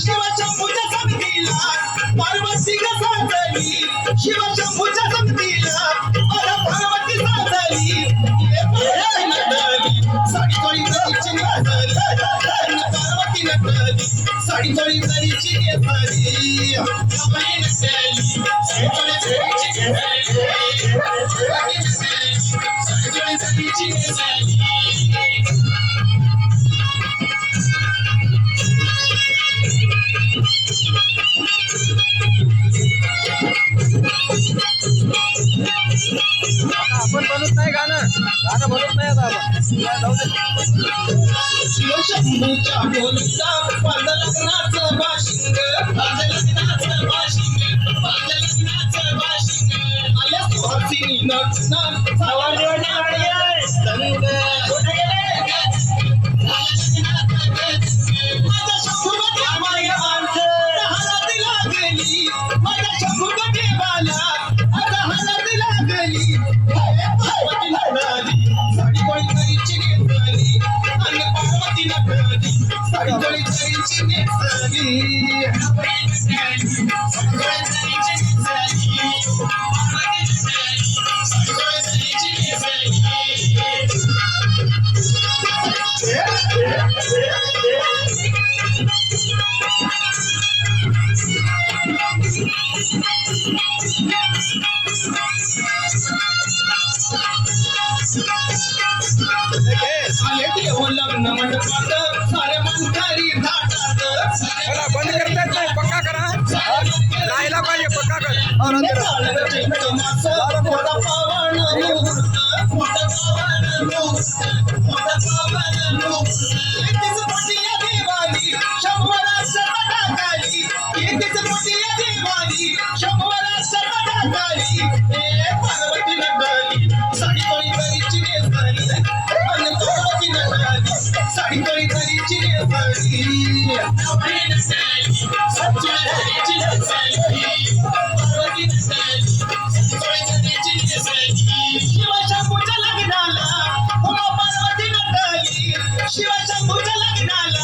शिवशंभूच्या संगतीला पार्वती साजली, शिवशंभूच्या संगतीला पार्वती साजली, साडी थोडी तरीची नेसली, पार्वती नटली, साडी थोडी तरीची नेसली, आपण बनवत नाही गाणं बनवत नाही आता आपण शिवशंभूच्या ढोलचा पाद लग्नाचं बाशिंग, पाद लग्नाचं बाशिंग, पाद लग्नाचं बाशिंग, आल्या सुहासिनी नटणार संग, माझ्या शंभूमध्ये माया माणसं हळद लागली, माझ्या शंभूच्या देवाला आता हळद लागली, पार्वती नटली, साडी कोणी तरीची नेसली, आणि पार्वती नटली, साडी कोणी तरीची नेसली, लग्न मंडपात सारे मानकरी घाटात, बंद करता येत नाही पक्का करा राहायला पाहिजे पक्का कर मोठा पावन मुहूर्त, मोठा पावन मुहूर्त, मोठा पावन मुहूर्त, एकटीच मोठीया देवानी शंभराच्या टाकाली, एकटीच मोठीया देवानी शंभराच्या टाकाली, पार्वती नटली, साडी कोणी तरीची नेसली, आणि पार्वती नटली, साडी कोणी तरीची नेसली, शिवशंभूच्या लग्नाला उमा पार्वती नटली, शिवशंभूच्या लग्नाला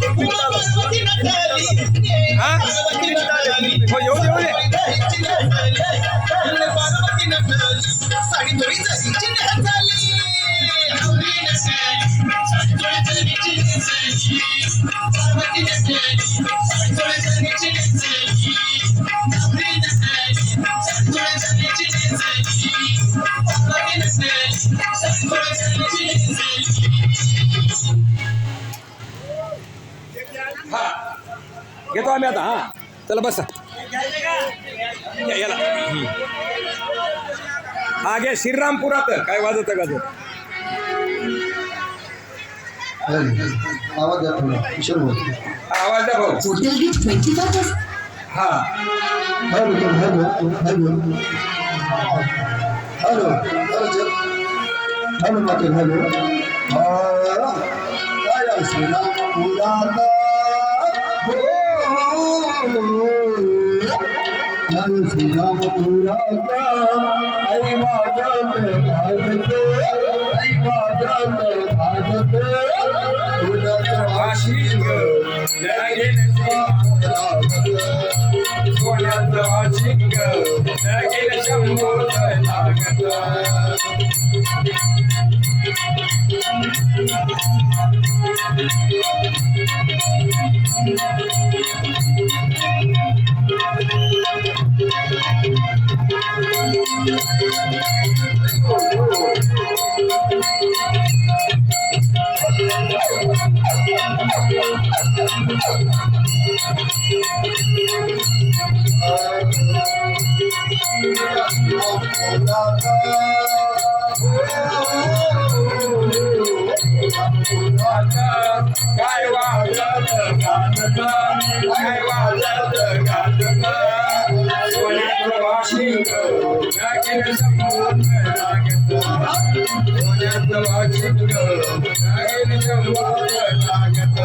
उमा पार्वती नटली, पार्वती नटली, पार्वती नटली, साडी थोडी तरीची नेसली, पार्वती नटली, साडी थोडी तरीची नेसली, घेतो आम्ही आता हा चला बसा याला हा घे श्रीरामपुरात काय वाजत गाजत आवाज द्या थोडा किशोर बोल, आवाज द्या भाऊ हा hello hello hello hello hello माते हॅलो काय श्रीरामपुरात श्रीरामपुरात आई माझ्या भारत, आई माझ्या भारत, वाशिंग सोन्याचं वाशिंग लगेल शंभूचं लागत काय वाजत गाजत, काय वाजत गाजत, सोन्याचं वाशिंग लगेल शंभूचं लागत, सोन्याचं वाशिंग लगेल शंभूचं लागत.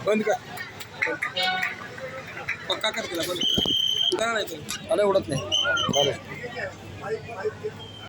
बंद कर पक्का कर तिला बंद कर नाही मला एवढत नाही